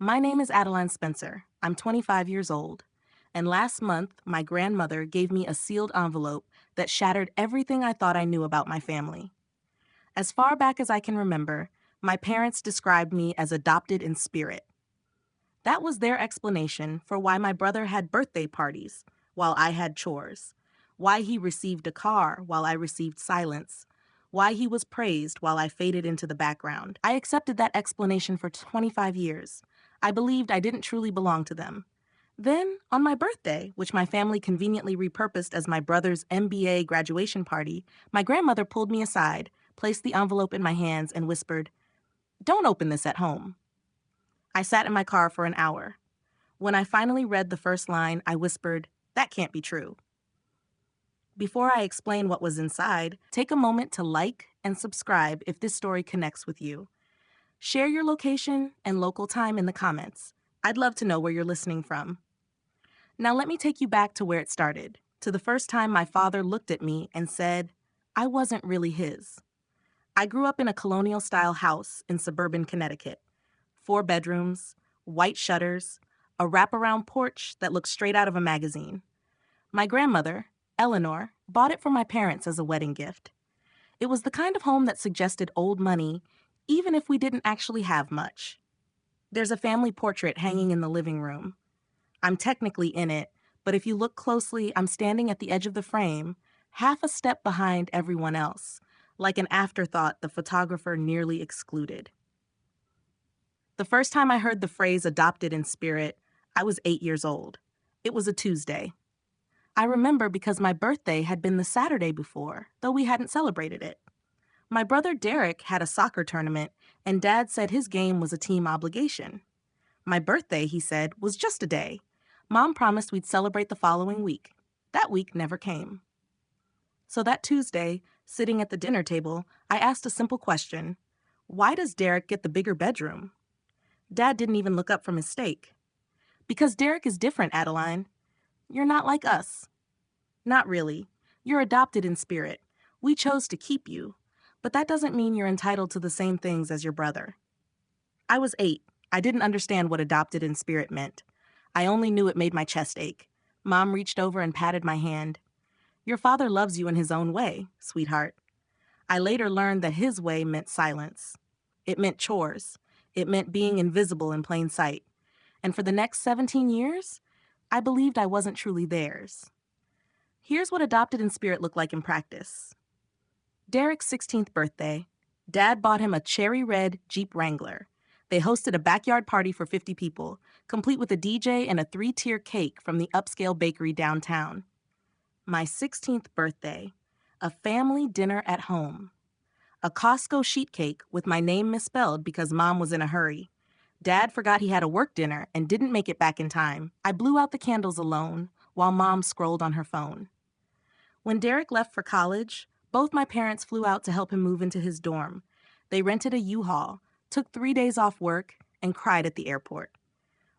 My name is Adeline Spencer. I'm 25 years old. And last month, my grandmother gave me a sealed envelope that shattered everything I thought I knew about my family. As far back as I can remember, my parents described me as adopted in spirit. That was their explanation for why my brother had birthday parties while I had chores, why he received a car while I received silence, why he was praised while I faded into the background. I accepted that explanation for 25 years. I believed I didn't truly belong to them. Then, on my birthday, which my family conveniently repurposed as my brother's MBA graduation party, my grandmother pulled me aside, placed the envelope in my hands, and whispered, "Don't open this at home." I sat in my car for an hour. When I finally read the first line, I whispered, "That can't be true." Before I explain what was inside, take a moment to like and subscribe if this story connects with you. Share your location and local time in the comments. I'd love to know where you're listening from. Now let me take you back to where it started, to the first time my father looked at me and said, I wasn't really his. I grew up in a colonial-style house in suburban Connecticut. 4 bedrooms, white shutters, a wraparound porch that looked straight out of a magazine. My grandmother, Eleanor, bought it for my parents as a wedding gift. It was the kind of home that suggested old money, even if we didn't actually have much. There's a family portrait hanging in the living room. I'm technically in it, but if you look closely, I'm standing at the edge of the frame, half a step behind everyone else, like an afterthought the photographer nearly excluded. The first time I heard the phrase adopted in spirit, I was 8 years old. It was a Tuesday. I remember because my birthday had been the Saturday before, though we hadn't celebrated it. My brother Derek had a soccer tournament, and Dad said his game was a team obligation. My birthday, he said, was just a day. Mom promised we'd celebrate the following week. That week never came. So that Tuesday, sitting at the dinner table, I asked a simple question. Why does Derek get the bigger bedroom? Dad didn't even look up from his steak. Because Derek is different, Adeline. You're not like us. Not really. You're adopted in spirit. We chose to keep you. But that doesn't mean you're entitled to the same things as your brother. I was 8. I didn't understand what adopted in spirit meant. I only knew it made my chest ache. Mom reached over and patted my hand. Your father loves you in his own way, sweetheart. I later learned that his way meant silence. It meant chores. It meant being invisible in plain sight. And for the next 17 years, I believed I wasn't truly theirs. Here's what adopted in spirit looked like in practice. Derek's 16th birthday. Dad bought him a cherry red Jeep Wrangler. They hosted a backyard party for 50 people, complete with a DJ and a 3-tier cake from the upscale bakery downtown. My 16th birthday. A family dinner at home. A Costco sheet cake with my name misspelled because Mom was in a hurry. Dad forgot he had a work dinner and didn't make it back in time. I blew out the candles alone while Mom scrolled on her phone. When Derek left for college, both my parents flew out to help him move into his dorm. They rented a U-Haul, took 3 days off work, and cried at the airport.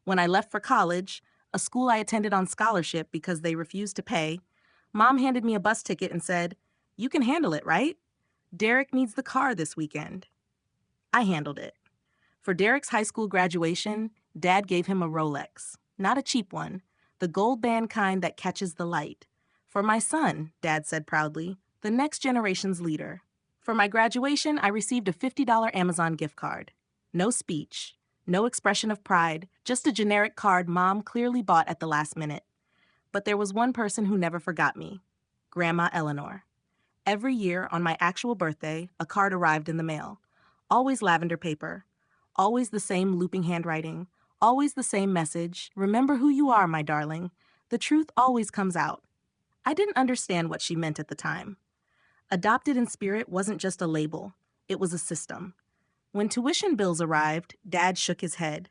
When I left for college, a school I attended on scholarship because they refused to pay, Mom handed me a bus ticket and said, "You can handle it, right? Derek needs the car this weekend." I handled it. For Derek's high school graduation, Dad gave him a Rolex, not a cheap one, the gold band kind that catches the light. For my son, Dad said proudly, the next generation's leader. For my graduation, I received a $50 Amazon gift card. No speech, no expression of pride, just a generic card Mom clearly bought at the last minute. But there was one person who never forgot me, Grandma Eleanor. Every year, on my actual birthday, a card arrived in the mail. Always lavender paper. Always the same looping handwriting. Always the same message. Remember who you are, my darling. The truth always comes out. I didn't understand what she meant at the time. Adopted in spirit wasn't just a label. It was a system. When tuition bills arrived, Dad shook his head.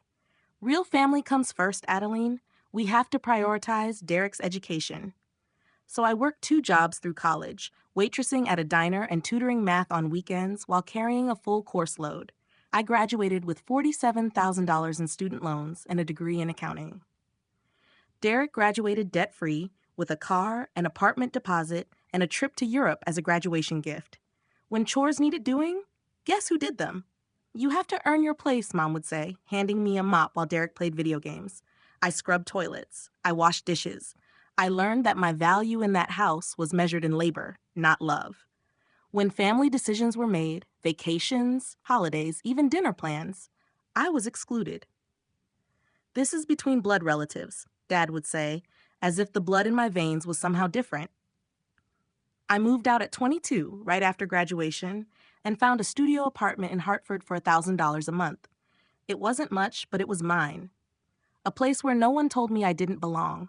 Real family comes first, Adeline. We have to prioritize Derek's education. So I worked 2 jobs through college, waitressing at a diner and tutoring math on weekends while carrying a full course load. I graduated with $47,000 in student loans and a degree in accounting. Derek graduated debt-free with a car, an apartment deposit, and a trip to Europe as a graduation gift. When chores needed doing, guess who did them? You have to earn your place, Mom would say, handing me a mop while Derek played video games. I scrubbed toilets. I washed dishes. I learned that my value in that house was measured in labor, not love. When family decisions were made, vacations, holidays, even dinner plans, I was excluded. This is between blood relatives, Dad would say, as if the blood in my veins was somehow different. I moved out at 22, right after graduation, and found a studio apartment in Hartford for $1,000 a month. It wasn't much, but it was mine. A place where no one told me I didn't belong.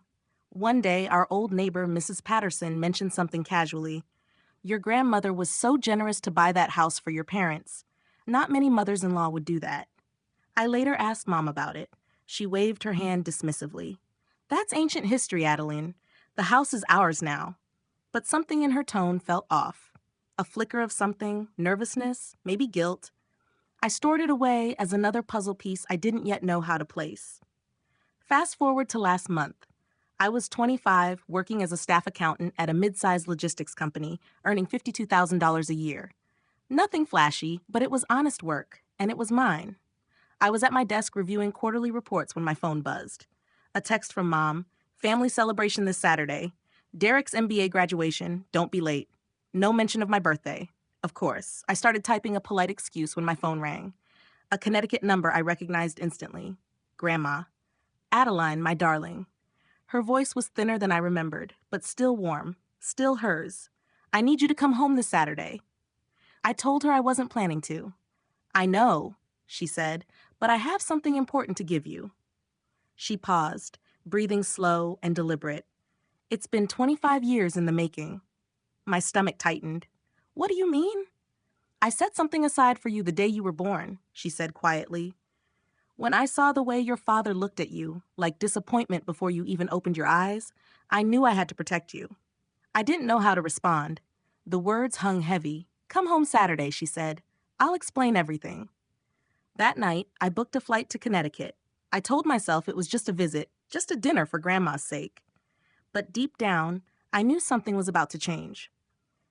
One day, our old neighbor, Mrs. Patterson, mentioned something casually. Your grandmother was so generous to buy that house for your parents. Not many mothers-in-law would do that. I later asked Mom about it. She waved her hand dismissively. That's ancient history, Adeline. The house is ours now. But something in her tone felt off. A flicker of something, nervousness, maybe guilt. I stored it away as another puzzle piece I didn't yet know how to place. Fast forward to last month. I was 25, working as a staff accountant at a mid-sized logistics company, earning $52,000 a year. Nothing flashy, but it was honest work, and it was mine. I was at my desk reviewing quarterly reports when my phone buzzed. A text from Mom, family celebration this Saturday. Derek's MBA graduation, don't be late. No mention of my birthday. Of course, I started typing a polite excuse when my phone rang. A Connecticut number I recognized instantly. Grandma. Adeline, my darling. Her voice was thinner than I remembered, but still warm, still hers. I need you to come home this Saturday. I told her I wasn't planning to. I know, she said, but I have something important to give you. She paused, breathing slow and deliberate. It's been 25 years in the making. My stomach tightened. What do you mean? I set something aside for you the day you were born, she said quietly. When I saw the way your father looked at you, like disappointment before you even opened your eyes, I knew I had to protect you. I didn't know how to respond. The words hung heavy. Come home Saturday, she said. I'll explain everything. That night, I booked a flight to Connecticut. I told myself it was just a visit, just a dinner for Grandma's sake. But deep down, I knew something was about to change.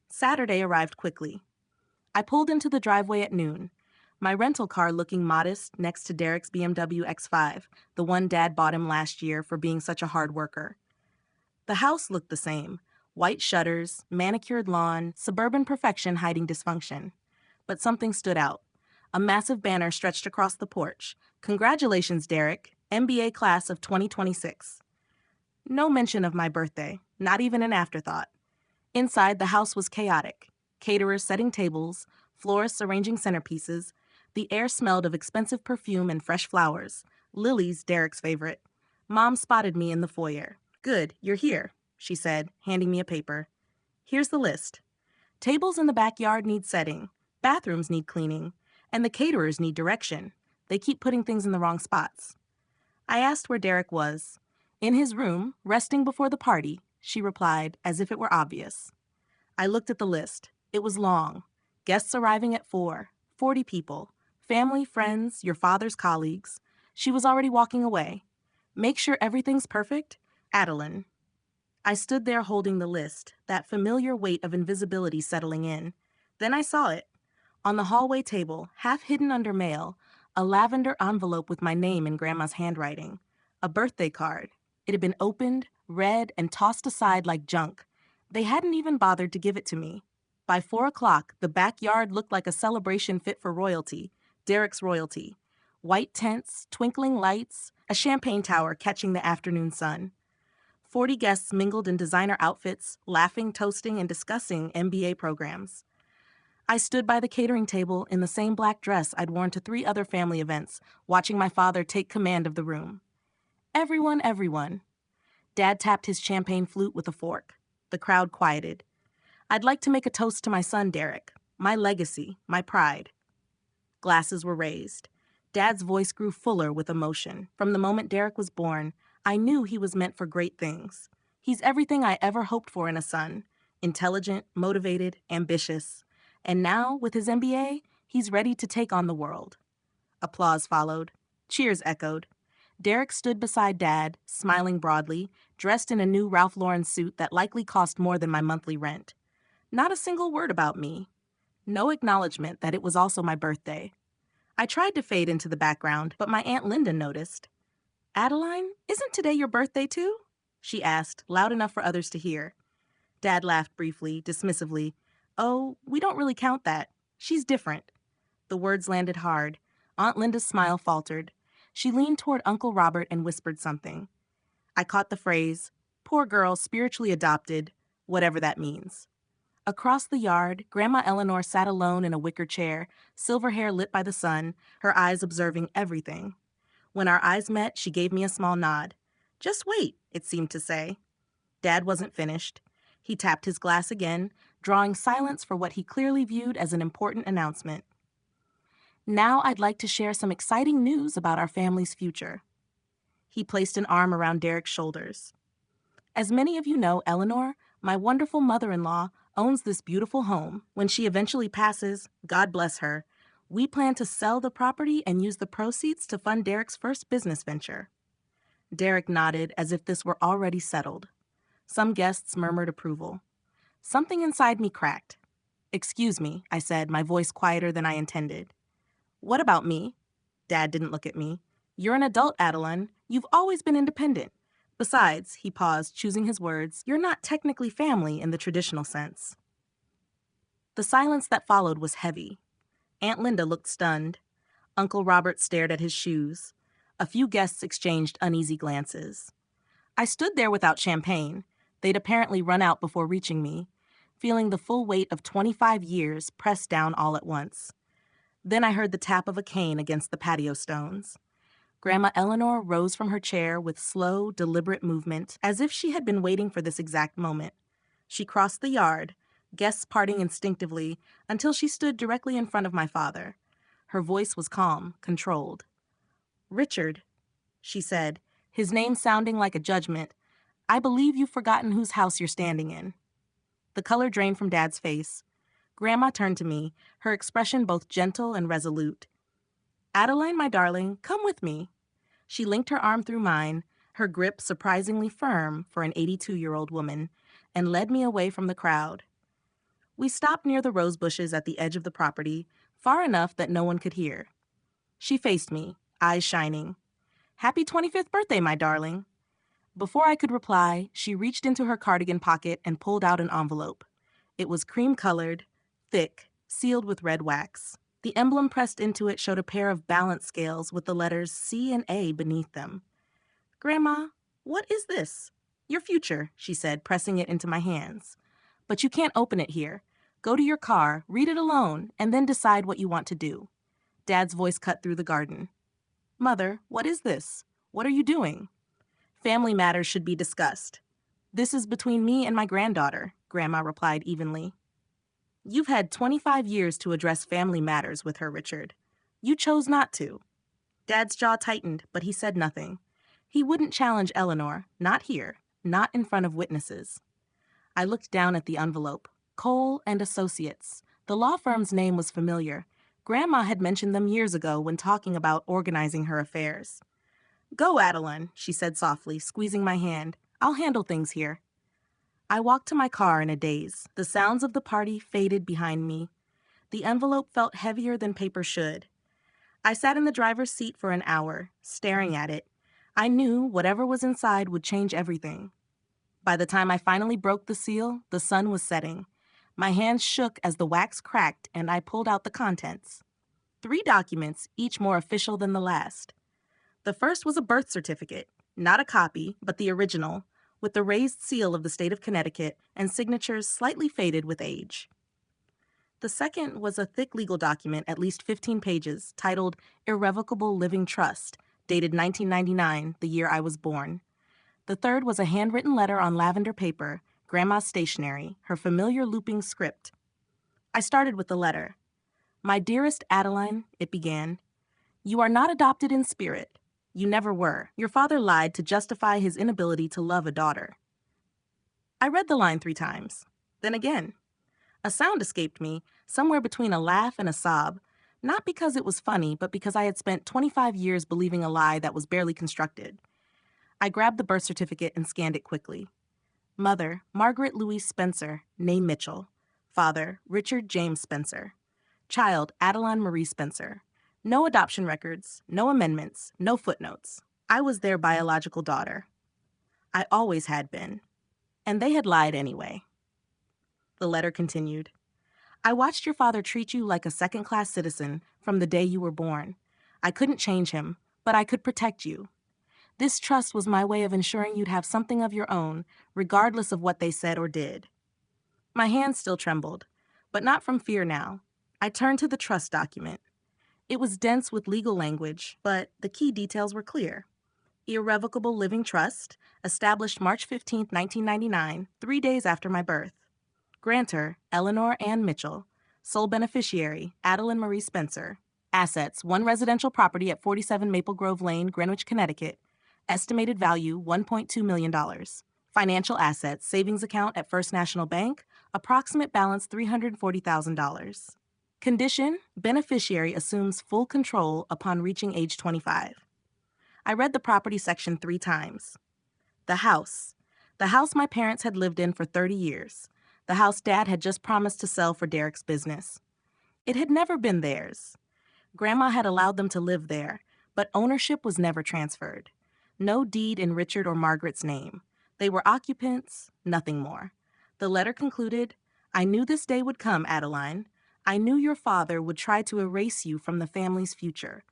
Saturday arrived quickly. I pulled into the driveway at noon, my rental car looking modest next to Derek's BMW X5, the one Dad bought him last year for being such a hard worker. The house looked the same, white shutters, manicured lawn, suburban perfection hiding dysfunction. But something stood out. A massive banner stretched across the porch. Congratulations, Derek, MBA class of 2026. No mention of my birthday, not even an afterthought. Inside, the house was chaotic. Caterers setting tables, florists arranging centerpieces. The air smelled of expensive perfume and fresh flowers. Lilies, Derek's favorite. Mom spotted me in the foyer. Good, you're here, she said, handing me a paper. Here's the list. Tables in the backyard need setting. Bathrooms need cleaning. And the caterers need direction. They keep putting things in the wrong spots. I asked where Derek was. In his room, resting before the party, she replied, as if it were obvious. I looked at the list. It was long. Guests arriving at 4, 40 people. Family, friends, your father's colleagues. She was already walking away. Make sure everything's perfect, Adeline. I stood there holding the list, that familiar weight of invisibility settling in. Then I saw it. On the hallway table, half hidden under mail, a lavender envelope with my name in Grandma's handwriting. A birthday card. It had been opened, read, and tossed aside like junk. They hadn't even bothered to give it to me. By 4 o'clock, the backyard looked like a celebration fit for royalty, Derek's royalty. White tents, twinkling lights, a champagne tower catching the afternoon sun. 40 guests mingled in designer outfits, laughing, toasting, and discussing MBA programs. I stood by the catering table in the same black dress I'd worn to 3 other family events, watching my father take command of the room. Everyone, everyone. Dad tapped his champagne flute with a fork. The crowd quieted. I'd like to make a toast to my son, Derek. My legacy, my pride. Glasses were raised. Dad's voice grew fuller with emotion. From the moment Derek was born, I knew he was meant for great things. He's everything I ever hoped for in a son. Intelligent, motivated, ambitious. And now, with his MBA, he's ready to take on the world. Applause followed. Cheers echoed. Derek stood beside Dad, smiling broadly, dressed in a new Ralph Lauren suit that likely cost more than my monthly rent. Not a single word about me. No acknowledgement that it was also my birthday. I tried to fade into the background, but my Aunt Linda noticed. "Adeline, isn't today your birthday too?" she asked, loud enough for others to hear. Dad laughed briefly, dismissively. "Oh, we don't really count that. She's different." The words landed hard. Aunt Linda's smile faltered. She leaned toward Uncle Robert and whispered something. I caught the phrase, "Poor girl, spiritually adopted," whatever that means. Across the yard, Grandma Eleanor sat alone in a wicker chair, silver hair lit by the sun, her eyes observing everything. When our eyes met, she gave me a small nod. "Just wait," it seemed to say. Dad wasn't finished. He tapped his glass again, drawing silence for what he clearly viewed as an important announcement. "Now I'd like to share some exciting news about our family's future." He placed an arm around Derek's shoulders. "As many of you know, Eleanor, my wonderful mother-in-law, owns this beautiful home. When she eventually passes, God bless her, we plan to sell the property and use the proceeds to fund Derek's first business venture." Derek nodded as if this were already settled. Some guests murmured approval. Something inside me cracked. "Excuse me," I said, my voice quieter than I intended. "What about me?" Dad didn't look at me. "You're an adult, Adeline. You've always been independent. Besides," he paused, choosing his words, "you're not technically family in the traditional sense." The silence that followed was heavy. Aunt Linda looked stunned. Uncle Robert stared at his shoes. A few guests exchanged uneasy glances. I stood there without champagne. They'd apparently run out before reaching me, feeling the full weight of 25 years pressed down all at once. Then I heard the tap of a cane against the patio stones. Grandma Eleanor rose from her chair with slow, deliberate movement, as if she had been waiting for this exact moment. She crossed the yard, guests parting instinctively, until she stood directly in front of my father. Her voice was calm, controlled. "Richard," she said, his name sounding like a judgment, "I believe you've forgotten whose house you're standing in." The color drained from Dad's face. Grandma turned to me, her expression both gentle and resolute. "Adeline, my darling, come with me." She linked her arm through mine, her grip surprisingly firm for an 82-year-old woman, and led me away from the crowd. We stopped near the rose bushes at the edge of the property, far enough that no one could hear. She faced me, eyes shining. "Happy 25th birthday, my darling." Before I could reply, she reached into her cardigan pocket and pulled out an envelope. It was cream-colored, thick, sealed with red wax. The emblem pressed into it showed a pair of balance scales with the letters C and A beneath them. "Grandma, what is this?" "Your future," she said, pressing it into my hands. "But you can't open it here. Go to your car, read it alone, and then decide what you want to do." Dad's voice cut through the garden. "Mother, what is this? What are you doing?" "Family matters should be discussed." "This is between me and my granddaughter," Grandma replied evenly. "You've had 25 years to address family matters with her, Richard. You chose not to." Dad's jaw tightened, but he said nothing. He wouldn't challenge Eleanor, not here, not in front of witnesses. I looked down at the envelope. Cole and Associates. The law firm's name was familiar. Grandma had mentioned them years ago when talking about organizing her affairs. "Go, Adeline," she said softly, squeezing my hand. "I'll handle things here." I walked to my car in a daze. The sounds of the party faded behind me. The envelope felt heavier than paper should. I sat in the driver's seat for an hour, staring at it. I knew whatever was inside would change everything. By the time I finally broke the seal, the sun was setting. My hands shook as the wax cracked and I pulled out the contents. 3 documents, each more official than the last. The first was a birth certificate, not a copy, but the original, with the raised seal of the state of Connecticut and signatures slightly faded with age. The second was a thick legal document, at least 15 pages, titled Irrevocable Living Trust, dated 1999, the year I was born. The third was a handwritten letter on lavender paper, Grandma's stationery, her familiar looping script. I started with the letter. "My dearest Adeline," it began, "you are not adopted in spirit. You never were. Your father lied to justify his inability to love a daughter." I read the line 3 times, then again. A sound escaped me, somewhere between a laugh and a sob, not because it was funny, but because I had spent 25 years believing a lie that was barely constructed. I grabbed the birth certificate and scanned it quickly. Mother, Margaret Louise Spencer, née Mitchell. Father, Richard James Spencer. Child, Adeline Marie Spencer. No adoption records, no amendments, no footnotes. I was their biological daughter. I always had been. And they had lied anyway. The letter continued. I watched your father treat you like a second-class citizen from the day you were born. I couldn't change him, but I could protect you. This trust was my way of ensuring you'd have something of your own, regardless of what they said or did. My hands still trembled, but not from fear now. I turned to the trust document. It was dense with legal language, but the key details were clear. Irrevocable living trust, established March 15, 1999, 3 days after my birth. Grantor, Eleanor Ann Mitchell. Sole beneficiary, Adeline Marie Spencer. Assets, 1 residential property at 47 Maple Grove Lane, Greenwich, Connecticut. Estimated value, $1.2 million. Financial assets, savings account at First National Bank. Approximate balance, $340,000. Condition, beneficiary assumes full control upon reaching age 25. I read the property section 3 times. The house. The house my parents had lived in for 30 years. The house Dad had just promised to sell for Derek's business. It had never been theirs. Grandma had allowed them to live there, but ownership was never transferred. No deed in Richard or Margaret's name. They were occupants, nothing more. The letter concluded, I knew this day would come, Adeline. I knew your father would try to erase you from the family's future.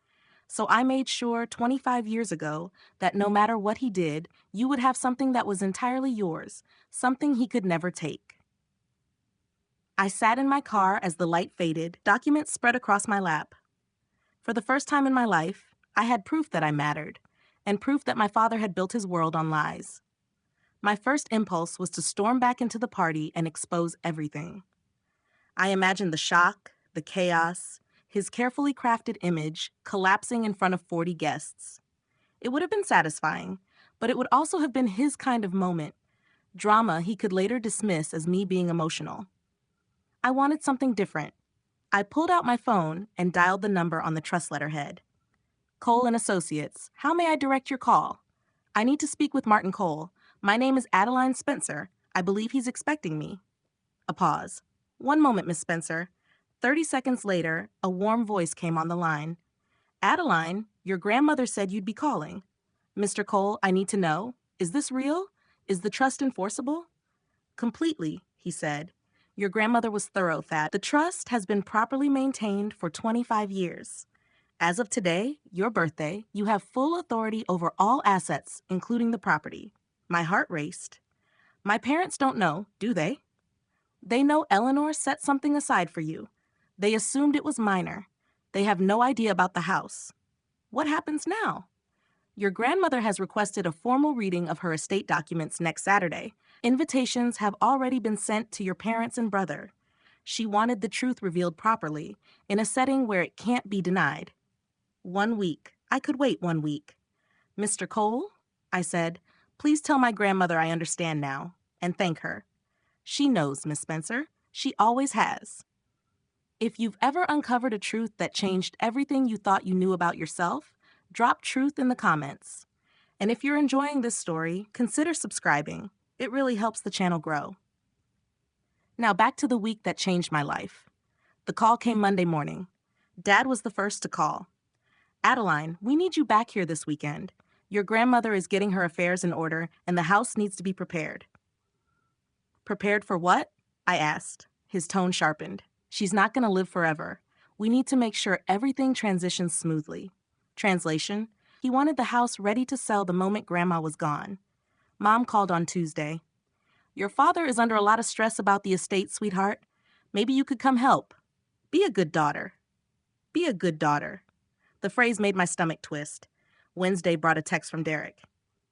So I made sure 25 years ago that no matter what he did, you would have something that was entirely yours, something he could never take. I sat in my car as the light faded, documents spread across my lap. For the first time in my life, I had proof that I mattered, and proof that my father had built his world on lies. My first impulse was to storm back into the party and expose everything. I imagined the shock, the chaos, his carefully crafted image collapsing in front of 40 guests. It would have been satisfying, but it would also have been his kind of moment, drama he could later dismiss as me being emotional. I wanted something different. I pulled out my phone and dialed the number on the trust letterhead. Cole and Associates, how may I direct your call? I need to speak with Martin Cole. My name is Adeline Spencer. I believe he's expecting me. A pause. 1 moment, Miss Spencer. 30 seconds later, a warm voice came on the line. Adeline, your grandmother said you'd be calling. Mr. Cole, I need to know, is this real? Is the trust enforceable? Completely, he said. Your grandmother was thorough, Thad. The trust has been properly maintained for 25 years. As of today, your birthday, you have full authority over all assets, including the property. My heart raced. My parents don't know, do they? They know Eleanor set something aside for you. They assumed it was minor. They have no idea about the house. What happens now? Your grandmother has requested a formal reading of her estate documents next Saturday. Invitations have already been sent to your parents and brother. She wanted the truth revealed properly, in a setting where it can't be denied. 1 week. I could wait 1 week. Mr. Cole, I said, please tell my grandmother I understand now, and thank her. She knows, Miss Spencer. She always has. If you've ever uncovered a truth that changed everything you thought you knew about yourself, drop truth in the comments. And if you're enjoying this story, consider subscribing. It really helps the channel grow. Now back to the week that changed my life. The call came Monday morning. Dad was the first to call. Adeline, we need you back here this weekend. Your grandmother is getting her affairs in order, and the house needs to be prepared. Prepared for what? I asked. His tone sharpened. She's not going to live forever. We need to make sure everything transitions smoothly. Translation, he wanted the house ready to sell the moment Grandma was gone. Mom called on Tuesday. Your father is under a lot of stress about the estate, sweetheart. Maybe you could come help. Be a good daughter. Be a good daughter. The phrase made my stomach twist. Wednesday brought a text from Derek.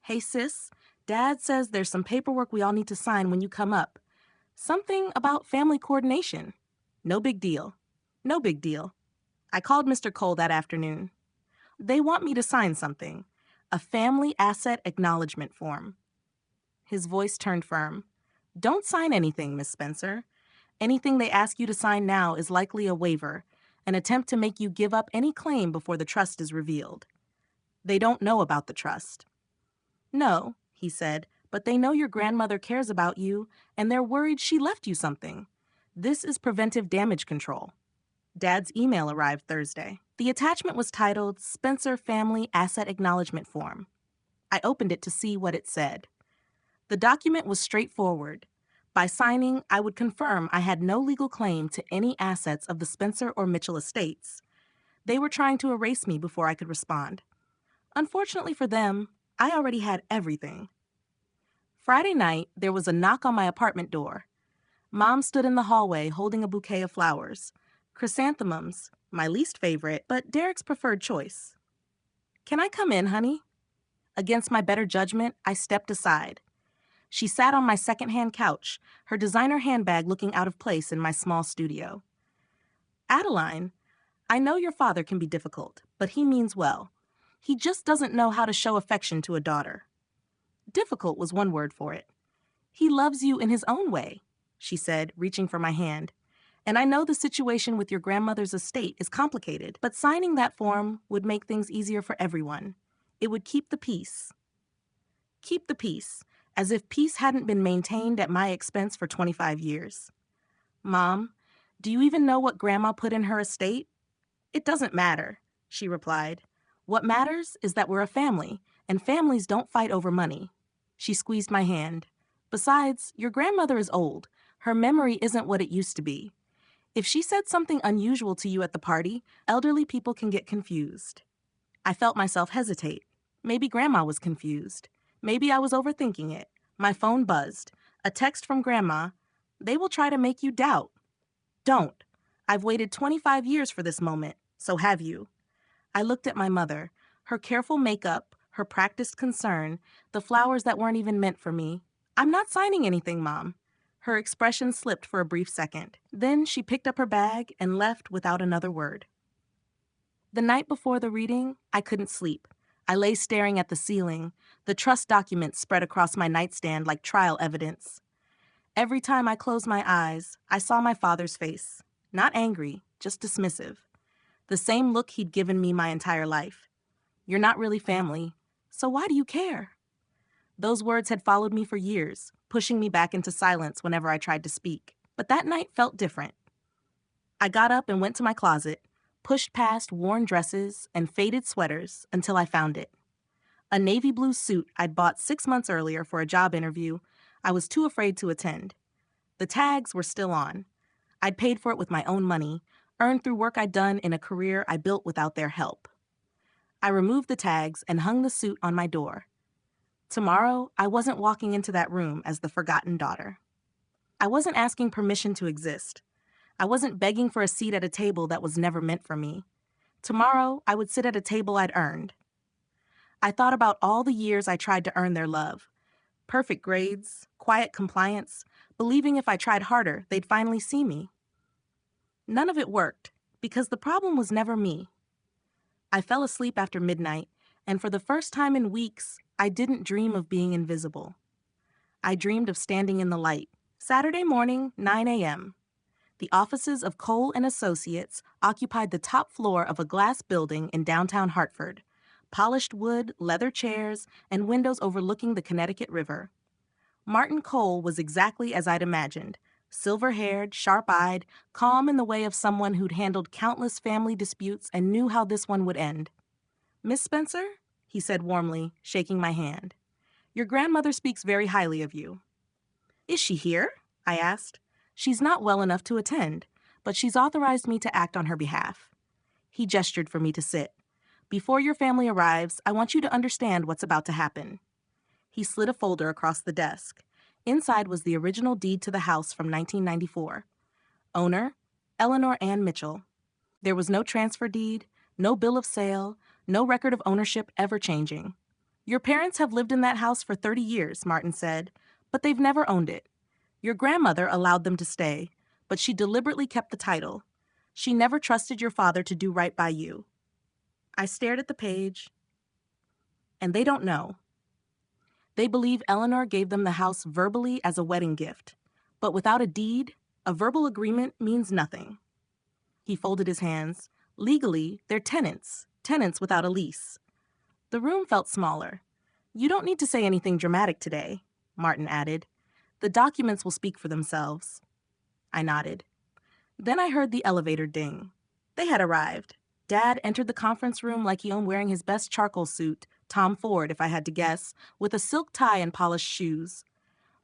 Hey, sis, Dad says there's some paperwork we all need to sign when you come up. Something about family coordination. No big deal. No big deal. I called Mr. Cole that afternoon. They want me to sign something. A family asset acknowledgement form. His voice turned firm. Don't sign anything, Miss Spencer. Anything they ask you to sign now is likely a waiver, an attempt to make you give up any claim before the trust is revealed. They don't know about the trust. No, he said, but they know your grandmother cares about you, and they're worried she left you something. This is preventive damage control. Dad's email arrived Thursday. The attachment was titled Spencer Family Asset Acknowledgement Form. I opened it to see what it said. The document was straightforward. By signing, I would confirm I had no legal claim to any assets of the Spencer or Mitchell estates. They were trying to erase me before I could respond. Unfortunately for them, I already had everything. Friday night, there was a knock on my apartment door. Mom stood in the hallway holding a bouquet of flowers. Chrysanthemums, my least favorite, but Derek's preferred choice. "Can I come in, honey?" Against my better judgment, I stepped aside. She sat on my secondhand couch, her designer handbag looking out of place in my small studio. "Adeline, I know your father can be difficult, but he means well. He just doesn't know how to show affection to a daughter." Difficult was one word for it. "He loves you in his own way," she said, reaching for my hand. "And I know the situation with your grandmother's estate is complicated, but signing that form would make things easier for everyone. It would keep the peace." Keep the peace, as if peace hadn't been maintained at my expense for 25 years. "Mom, do you even know what Grandma put in her estate?" "It doesn't matter," she replied. "What matters is that we're a family, and families don't fight over money." She squeezed my hand. "Besides, your grandmother is old. Her memory isn't what it used to be. If she said something unusual to you at the party, elderly people can get confused." I felt myself hesitate. Maybe Grandma was confused. Maybe I was overthinking it. My phone buzzed. A text from Grandma. "They will try to make you doubt." "Don't. I've waited 25 years for this moment. So have you." I looked at my mother. Her careful makeup, her practiced concern, the flowers that weren't even meant for me. "I'm not signing anything, Mom." Her expression slipped for a brief second. Then she picked up her bag and left without another word. The night before the reading, I couldn't sleep. I lay staring at the ceiling, the trust documents spread across my nightstand like trial evidence. Every time I closed my eyes, I saw my father's face. Not angry, just dismissive. The same look he'd given me my entire life. "You're not really family, so why do you care?" Those words had followed me for years, pushing me back into silence whenever I tried to speak. But that night felt different. I got up and went to my closet, pushed past worn dresses and faded sweaters until I found it. A navy blue suit I'd bought 6 months earlier for a job interview I was too afraid to attend. The tags were still on. I'd paid for it with my own money, earned through work I'd done in a career I built without their help. I removed the tags and hung the suit on my door. Tomorrow, I wasn't walking into that room as the forgotten daughter. I wasn't asking permission to exist. I wasn't begging for a seat at a table that was never meant for me. Tomorrow, I would sit at a table I'd earned. I thought about all the years I tried to earn their love. Perfect grades, quiet compliance, believing if I tried harder, they'd finally see me. None of it worked, because the problem was never me. I fell asleep after midnight, and for the first time in weeks, I didn't dream of being invisible. I dreamed of standing in the light. Saturday morning, 9 a.m. The offices of Cole and Associates occupied the top floor of a glass building in downtown Hartford. Polished wood, leather chairs, and windows overlooking the Connecticut River. Martin Cole was exactly as I'd imagined. Silver-haired, sharp-eyed, calm in the way of someone who'd handled countless family disputes and knew how this one would end. "Miss Spencer?" he said warmly, shaking my hand. "Your grandmother speaks very highly of you." "Is she here?" I asked. "She's not well enough to attend, but she's authorized me to act on her behalf." He gestured for me to sit. "Before your family arrives, I want you to understand what's about to happen." He slid a folder across the desk. Inside was the original deed to the house from 1994. Owner, Eleanor Ann Mitchell. There was no transfer deed, no bill of sale, no record of ownership ever changing. "Your parents have lived in that house for 30 years, Martin said, but they've never owned it. Your grandmother allowed them to stay, but she deliberately kept the title. She never trusted your father to do right by you." I stared at the page, and they don't know. They believe Eleanor gave them the house verbally as a wedding gift, but without a deed, a verbal agreement means nothing. He folded his hands. Legally, they're tenants without a lease. The room felt smaller. "You don't need to say anything dramatic today," Martin added. "The documents will speak for themselves." I nodded. Then I heard the elevator ding. They had arrived. Dad entered the conference room like he owned wearing his best charcoal suit, Tom Ford if I had to guess, with a silk tie and polished shoes.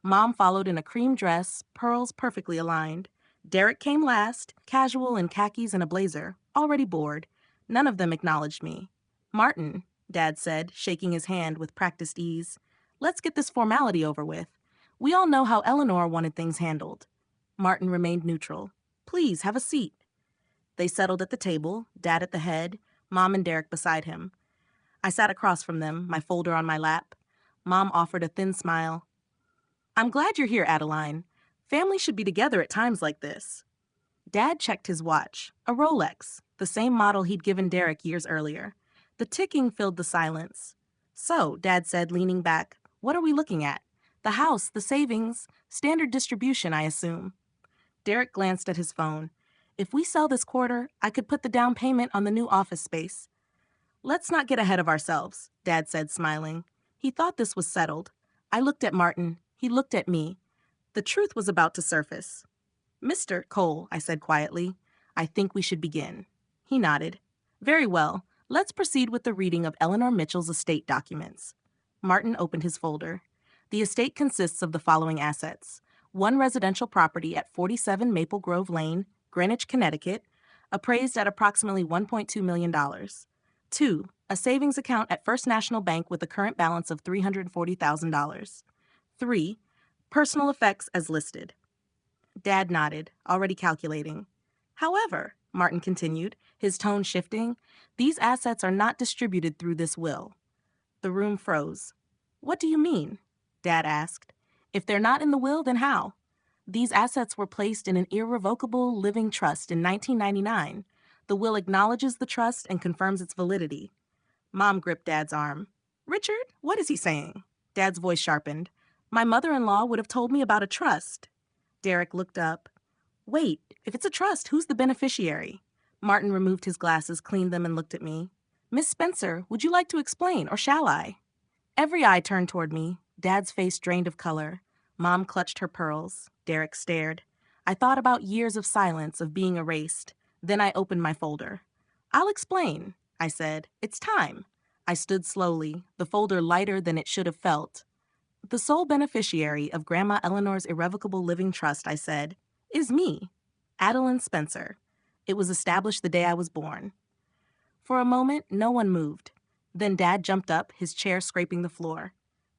Mom followed in a cream dress, pearls perfectly aligned. Derek came last, casual in khakis and a blazer, already bored. None of them acknowledged me. "Martin," Dad said, shaking his hand with practiced ease, "let's get this formality over with. We all know how Eleanor wanted things handled." Martin remained neutral. "Please, have a seat." They settled at the table, Dad at the head, Mom and Derek beside him. I sat across from them, my folder on my lap. Mom offered a thin smile. "I'm glad you're here, Adeline. Family should be together at times like this." Dad checked his watch, a Rolex, the same model he'd given Derek years earlier. The ticking filled the silence. "So," Dad said, leaning back, "what are we looking at? The house, the savings, standard distribution, I assume." Derek glanced at his phone. "If we sell this quarter, I could put the down payment on the new office space." "Let's not get ahead of ourselves," Dad said, smiling. He thought this was settled. I looked at Martin. He looked at me. The truth was about to surface. "Mr. Cole," I said quietly, "I think we should begin." He nodded. "Very well. Let's proceed with the reading of Eleanor Mitchell's estate documents." Martin opened his folder. The estate consists of the following assets: one residential property at 47 Maple Grove Lane, Greenwich, Connecticut, appraised at approximately $1.2 million. Two, a savings account at First National Bank with a current balance of $340,000. 3. Personal effects as listed. Dad nodded, already calculating. "However," Martin continued, his tone shifting, "these assets are not distributed through this will." The room froze. "What do you mean?" Dad asked. "If they're not in the will, then how?" "These assets were placed in an irrevocable living trust in 1999. The will acknowledges the trust and confirms its validity." Mom gripped Dad's arm. "Richard, what is he saying?" Dad's voice sharpened. "My mother-in-law would have told me about a trust." Derek looked up. "Wait, if it's a trust, who's the beneficiary?" Martin removed his glasses, cleaned them, and looked at me. "Miss Spencer, would you like to explain, or shall I?" Every eye turned toward me. Dad's face drained of color. Mom clutched her pearls. Derek stared. I thought about years of silence, of being erased. Then I opened my folder. "I'll explain," I said. "It's time." I stood slowly, the folder lighter than it should have felt. "The sole beneficiary of Grandma Eleanor's irrevocable living trust," I said, "is me, Adeline Spencer. It was established the day I was born." For a moment, no one moved. Then Dad jumped up, his chair scraping the floor.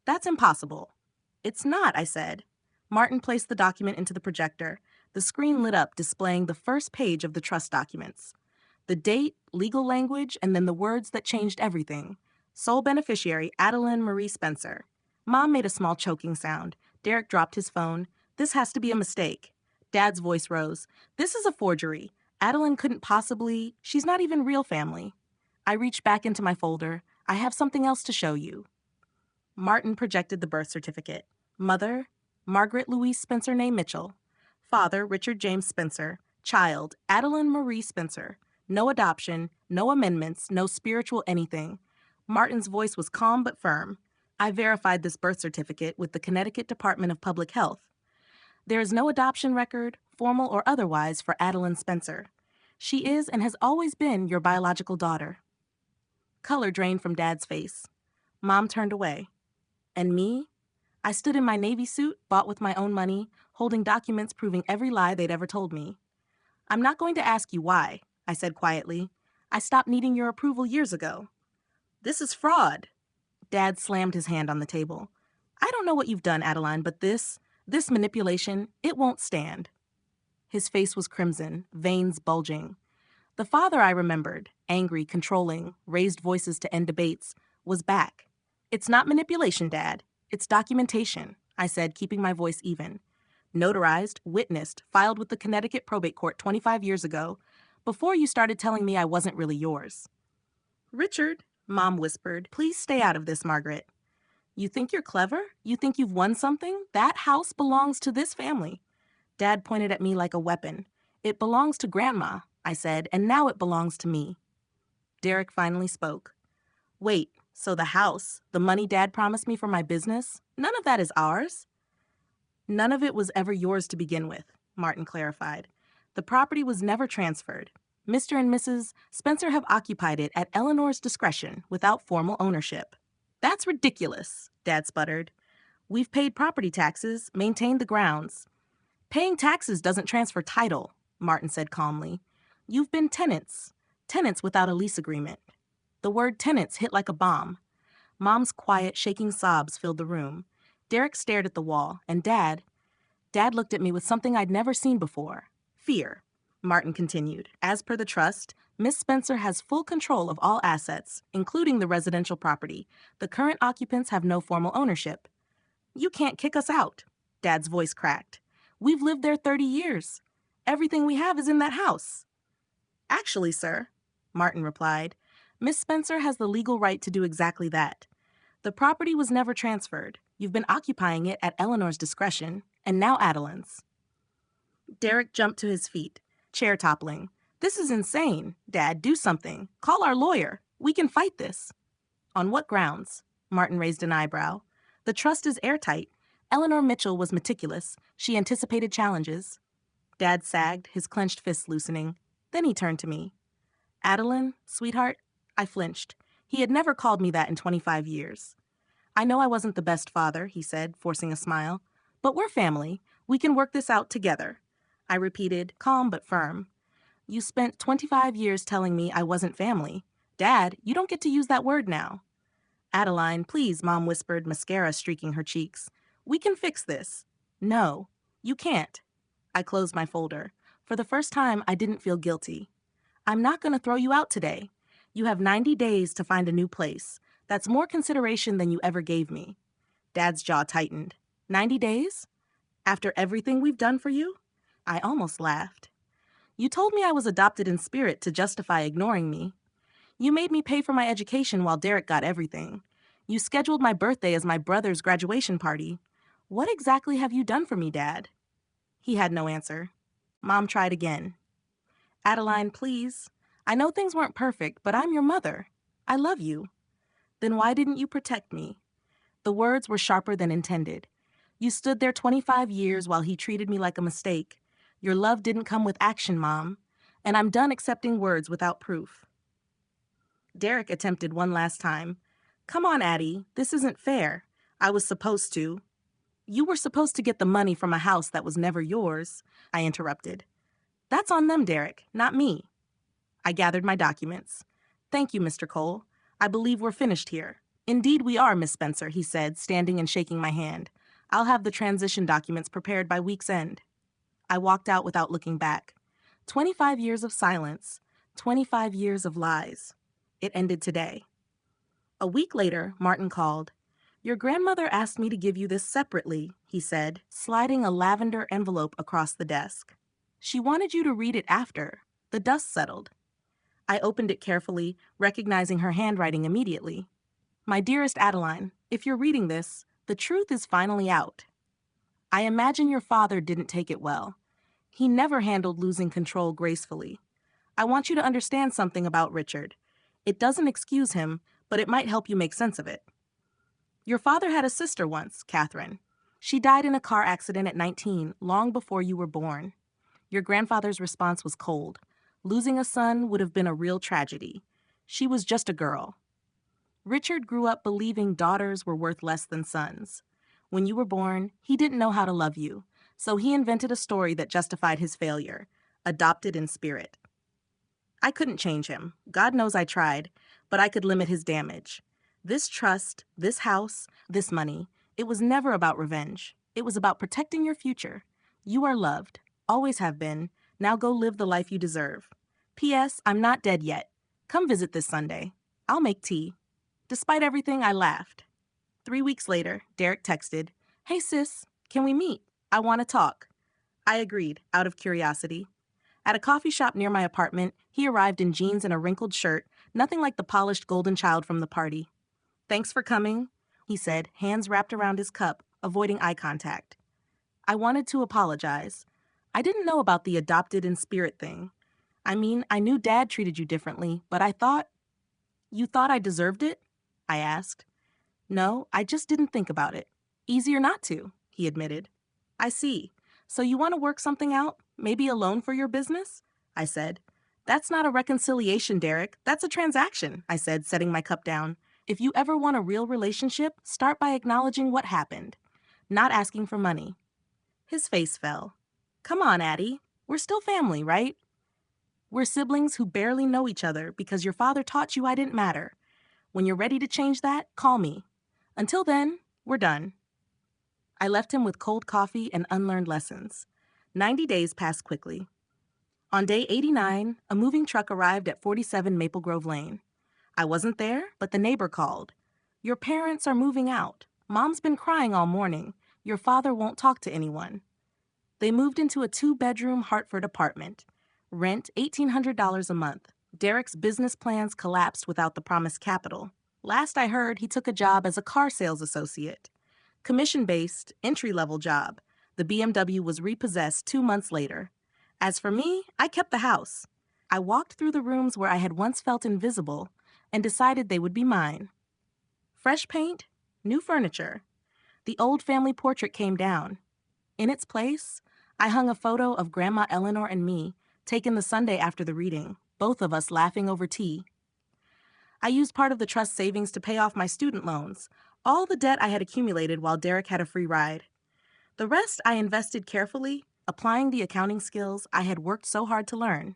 "That's impossible." "It's not," I said. Martin placed the document into the projector. The screen lit up, displaying the first page of the trust documents. The date, legal language, and then the words that changed everything. Sole beneficiary, Adeline Marie Spencer. Mom made a small choking sound. Derek dropped his phone. "This has to be a mistake." Dad's voice rose. "This is a forgery. Adeline couldn't possibly. She's not even real family." I reached back into my folder. "I have something else to show you." Martin projected the birth certificate. Mother, Margaret Louise Spencer née Mitchell. Father, Richard James Spencer. Child, Adeline Marie Spencer. No adoption, no amendments, no spiritual anything. Martin's voice was calm but firm. I verified this birth certificate with the Connecticut Department of Public Health. There is no adoption record, formal or otherwise, for Adeline Spencer. She is and has always been your biological daughter. Color drained from Dad's face. Mom turned away. And me? I stood in my Navy suit, bought with my own money, holding documents proving every lie they'd ever told me. "I'm not going to ask you why," I said quietly. "I stopped needing your approval years ago." "This is fraud." Dad slammed his hand on the table. "I don't know what you've done, Adeline, but this manipulation, it won't stand." His face was crimson, veins bulging. The father I remembered, angry, controlling, raised voices to end debates, was back. "It's not manipulation, Dad. It's documentation," I said, keeping my voice even. "Notarized, witnessed, filed with the Connecticut probate court 25 years ago, before you started telling me I wasn't really yours." "Richard," Mom whispered, "please stay out of this, Margaret. You think you're clever? You think you've won something? That house belongs to this family." Dad pointed at me like a weapon. "It belongs to Grandma," I said, "and now it belongs to me." Derek finally spoke. "Wait, so the house, the money Dad promised me for my business, none of that is ours?" "None of it was ever yours to begin with," Martin clarified. "The property was never transferred. Mr. and Mrs. Spencer have occupied it at Eleanor's discretion without formal ownership. That's ridiculous, Dad sputtered. We've paid property taxes, maintained the grounds. Paying taxes doesn't transfer title, Martin said calmly. You've been tenants. Tenants without a lease agreement. The word tenants hit like a bomb. Mom's quiet, shaking sobs filled the room. Derek stared at the wall, and Dad looked at me with something I'd never seen before. Fear. Martin continued. As per the trust, Miss Spencer has full control of all assets, including the residential property. The current occupants have no formal ownership. You can't kick us out, Dad's voice cracked. We've lived there 30 years. Everything we have is in that house. Actually, sir, Martin replied, Miss Spencer has the legal right to do exactly that. The property was never transferred. You've been occupying it at Eleanor's discretion, and now Adeline's. Derek jumped to his feet, chair toppling. This is insane. Dad, do something. Call our lawyer. We can fight this. On what grounds? Martin raised an eyebrow. The trust is airtight. Eleanor Mitchell was meticulous. She anticipated challenges. Dad sagged, his clenched fists loosening. Then he turned to me. Adeline, sweetheart? I flinched. He had never called me that in 25 years. I know I wasn't the best father, he said, forcing a smile. But we're family. We can work this out together. I repeated, calm but firm. You spent 25 years telling me I wasn't family. Dad, you don't get to use that word now. Adeline, please, Mom whispered, mascara streaking her cheeks. We can fix this. No, you can't. I closed my folder. For the first time, I didn't feel guilty. I'm not going to throw you out today. You have 90 days to find a new place. That's more consideration than you ever gave me. Dad's jaw tightened. 90 days? After everything we've done for you? I almost laughed. You told me I was adopted in spirit to justify ignoring me. You made me pay for my education while Derek got everything. You scheduled my birthday as my brother's graduation party. What exactly have you done for me, Dad? He had no answer. Mom tried again. Adeline, please. I know things weren't perfect, but I'm your mother. I love you. Then why didn't you protect me? The words were sharper than intended. You stood there 25 years while he treated me like a mistake. Your love didn't come with action, Mom. And I'm done accepting words without proof. Derek attempted one last time. Come on, Addie. This isn't fair. I was supposed to. You were supposed to get the money from a house that was never yours, I interrupted. That's on them, Derek, not me. I gathered my documents. Thank you, Mr. Cole. I believe we're finished here. Indeed we are, Miss Spencer, he said, standing and shaking my hand. I'll have the transition documents prepared by week's end. I walked out without looking back. 25 years of silence. 25 years of lies. It ended today. A week later, Martin called. Your grandmother asked me to give you this separately, he said, sliding a lavender envelope across the desk. She wanted you to read it after. The dust settled. I opened it carefully, recognizing her handwriting immediately. My dearest Adeline, if you're reading this, the truth is finally out. I imagine your father didn't take it well. He never handled losing control gracefully. I want you to understand something about Richard. It doesn't excuse him, but it might help you make sense of it. Your father had a sister once, Catherine. She died in a car accident at 19, long before you were born. Your grandfather's response was cold. Losing a son would have been a real tragedy. She was just a girl. Richard grew up believing daughters were worth less than sons. When you were born, he didn't know how to love you, so he invented a story that justified his failure, adopted in spirit. I couldn't change him. God knows I tried, but I could limit his damage. This trust, this house, this money, it was never about revenge. It was about protecting your future. You are loved, always have been. Now go live the life you deserve. P.S. I'm not dead yet. Come visit this Sunday. I'll make tea. Despite everything, I laughed. 3 weeks later, Derek texted, Hey sis, can we meet? I want to talk. I agreed, out of curiosity. At a coffee shop near my apartment, he arrived in jeans and a wrinkled shirt, nothing like the polished golden child from the party. Thanks for coming, he said, hands wrapped around his cup, avoiding eye contact. I wanted to apologize. I didn't know about the adopted in spirit thing. I mean, I knew Dad treated you differently, but I thought... You thought I deserved it? I asked. No, I just didn't think about it. Easier not to, he admitted. I see. So you want to work something out? Maybe a loan for your business? I said. That's not a reconciliation, Derek. That's a transaction, I said, setting my cup down. If you ever want a real relationship, start by acknowledging what happened, not asking for money. His face fell. Come on, Addie. We're still family, right? We're siblings who barely know each other because your father taught you I didn't matter. When you're ready to change that, call me. Until then, we're done. I left him with cold coffee and unlearned lessons. 90 days passed quickly. On day 89, a moving truck arrived at 47 Maple Grove Lane. I wasn't there, but the neighbor called. Your parents are moving out. Mom's been crying all morning. Your father won't talk to anyone. They moved into a 2-bedroom Hartford apartment. Rent $1,800 a month. Derek's business plans collapsed without the promised capital. Last I heard, he took a job as a car sales associate. Commission-based, entry-level job. The BMW was repossessed 2 months later. As for me, I kept the house. I walked through the rooms where I had once felt invisible and decided they would be mine. Fresh paint, new furniture. The old family portrait came down. In its place, I hung a photo of Grandma Eleanor and me, taken the Sunday after the reading, both of us laughing over tea. I used part of the trust savings to pay off my student loans, all the debt I had accumulated while Derek had a free ride. The rest I invested carefully, applying the accounting skills I had worked so hard to learn.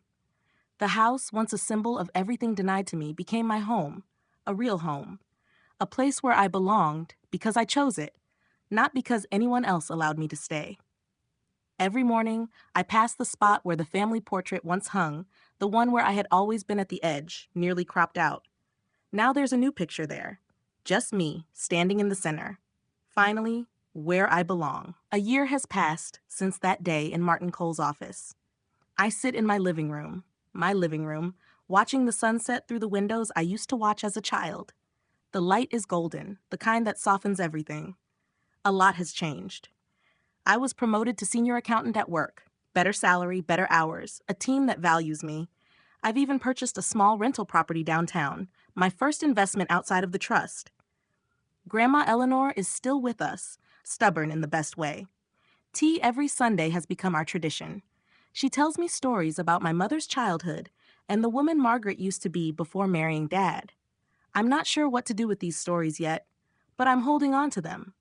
The house, once a symbol of everything denied to me, became my home, a real home, a place where I belonged because I chose it, not because anyone else allowed me to stay. Every morning, I passed the spot where the family portrait once hung, the one where I had always been at the edge, nearly cropped out. Now there's a new picture there, just me, standing in the center. Finally, where I belong. A year has passed since that day in Martin Cole's office. I sit in my living room, watching the sunset through the windows I used to watch as a child. The light is golden, the kind that softens everything. A lot has changed. I was promoted to senior accountant at work. Better salary, better hours, a team that values me. I've even purchased a small rental property downtown, my first investment outside of the trust. Grandma Eleanor is still with us, stubborn in the best way. Tea every Sunday has become our tradition. She tells me stories about my mother's childhood and the woman Margaret used to be before marrying Dad. I'm not sure what to do with these stories yet, but I'm holding on to them.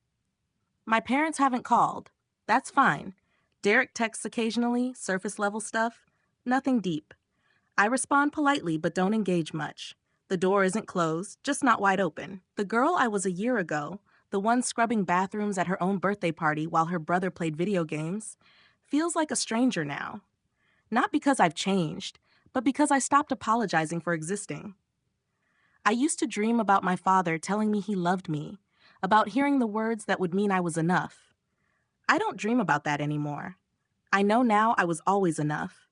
My parents haven't called. That's fine. Derek texts occasionally, surface-level stuff. Nothing deep. I respond politely but don't engage much. The door isn't closed, just not wide open. The girl I was a year ago, the one scrubbing bathrooms at her own birthday party while her brother played video games, feels like a stranger now. Not because I've changed, but because I stopped apologizing for existing. I used to dream about my father telling me he loved me, about hearing the words that would mean I was enough. I don't dream about that anymore. I know now I was always enough.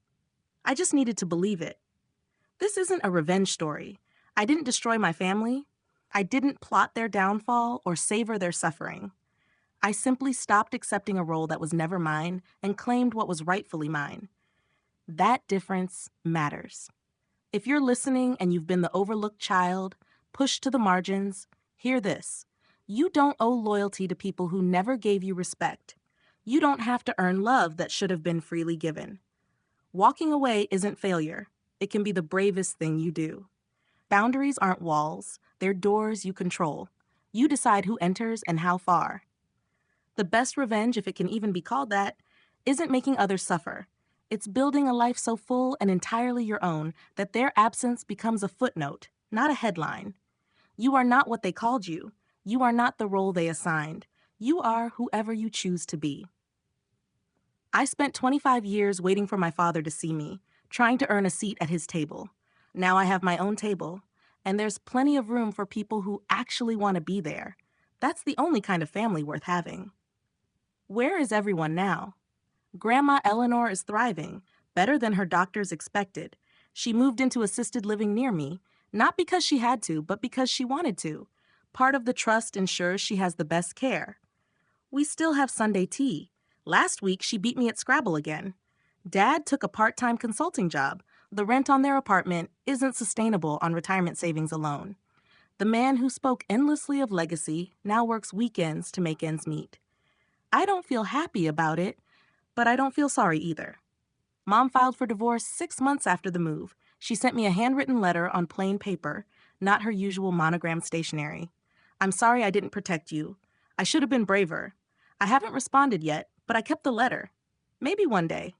I just needed to believe it. This isn't a revenge story. I didn't destroy my family. I didn't plot their downfall or savor their suffering. I simply stopped accepting a role that was never mine and claimed what was rightfully mine. That difference matters. If you're listening and you've been the overlooked child, pushed to the margins, hear this. You don't owe loyalty to people who never gave you respect. You don't have to earn love that should have been freely given. Walking away isn't failure. It can be the bravest thing you do. Boundaries aren't walls. They're doors you control. You decide who enters and how far. The best revenge, if it can even be called that, isn't making others suffer. It's building a life so full and entirely your own that their absence becomes a footnote, not a headline. You are not what they called you. You are not the role they assigned. You are whoever you choose to be. I spent 25 years waiting for my father to see me, trying to earn a seat at his table. Now I have my own table, and there's plenty of room for people who actually want to be there. That's the only kind of family worth having. Where is everyone now? Grandma Eleanor is thriving, better than her doctors expected. She moved into assisted living near me, not because she had to, but because she wanted to. Part of the trust ensures she has the best care. We still have Sunday tea. Last week, she beat me at Scrabble again. Dad took a part-time consulting job. The rent on their apartment isn't sustainable on retirement savings alone. The man who spoke endlessly of legacy now works weekends to make ends meet. I don't feel happy about it, but I don't feel sorry either. Mom filed for divorce 6 months after the move. She sent me a handwritten letter on plain paper, not her usual monogram stationery. I'm sorry I didn't protect you. I should have been braver. I haven't responded yet, but I kept the letter. Maybe one day.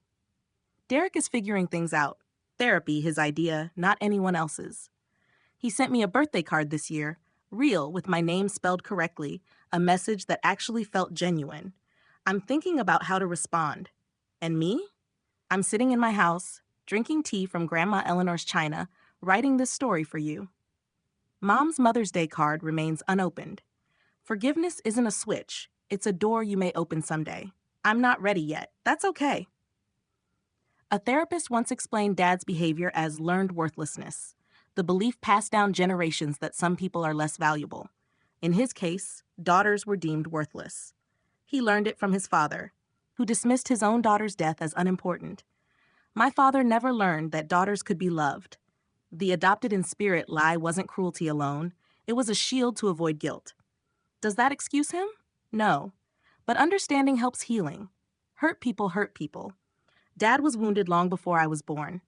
Derek is figuring things out. Therapy, his idea, not anyone else's. He sent me a birthday card this year, real, with my name spelled correctly, a message that actually felt genuine. I'm thinking about how to respond. And me? I'm sitting in my house, drinking tea from Grandma Eleanor's china, writing this story for you. Mom's Mother's Day card remains unopened. Forgiveness isn't a switch. It's a door you may open someday. I'm not ready yet. That's okay. A therapist once explained Dad's behavior as learned worthlessness, the belief passed down generations that some people are less valuable. In his case, daughters were deemed worthless. He learned it from his father, who dismissed his own daughter's death as unimportant. My father never learned that daughters could be loved. The adopted in spirit lie wasn't cruelty alone. It was a shield to avoid guilt. Does that excuse him? No. But understanding helps healing. Hurt people hurt people. Dad was wounded long before I was born.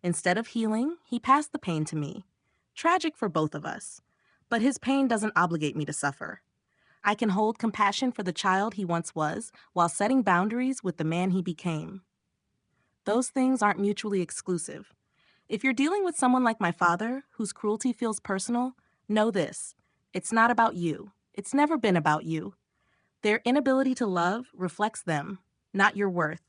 Instead of healing, he passed the pain to me. Tragic for both of us. But his pain doesn't obligate me to suffer. I can hold compassion for the child he once was while setting boundaries with the man he became. Those things aren't mutually exclusive. If you're dealing with someone like my father, whose cruelty feels personal, know this. It's not about you. It's never been about you. Their inability to love reflects them, not your worth.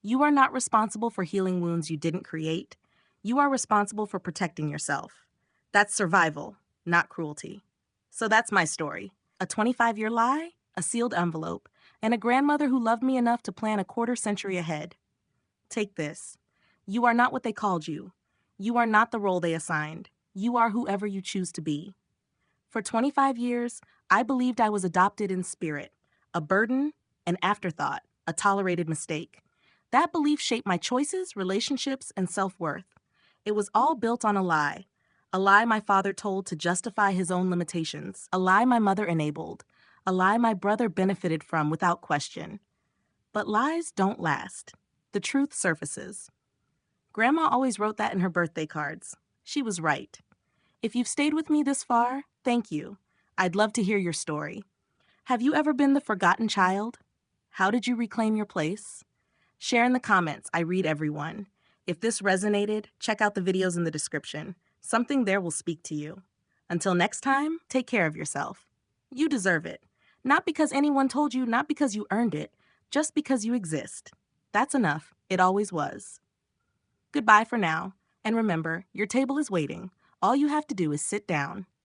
You are not responsible for healing wounds you didn't create. You are responsible for protecting yourself. That's survival, not cruelty. So that's my story. A 25-year lie, a sealed envelope, and a grandmother who loved me enough to plan a quarter century ahead. Take this. You are not what they called you. You are not the role they assigned. You are whoever you choose to be. For 25 years, I believed I was adopted in spirit, a burden, an afterthought, a tolerated mistake. That belief shaped my choices, relationships, and self-worth. It was all built on a lie my father told to justify his own limitations, a lie my mother enabled, a lie my brother benefited from without question. But lies don't last. The truth surfaces. Grandma always wrote that in her birthday cards. She was right. If you've stayed with me this far, thank you. I'd love to hear your story. Have you ever been the forgotten child? How did you reclaim your place? Share in the comments. I read everyone. If this resonated, check out the videos in the description. Something there will speak to you. Until next time, take care of yourself. You deserve it. Not because anyone told you, not because you earned it, just because you exist. That's enough. It always was. Goodbye for now. And remember, your table is waiting. All you have to do is sit down.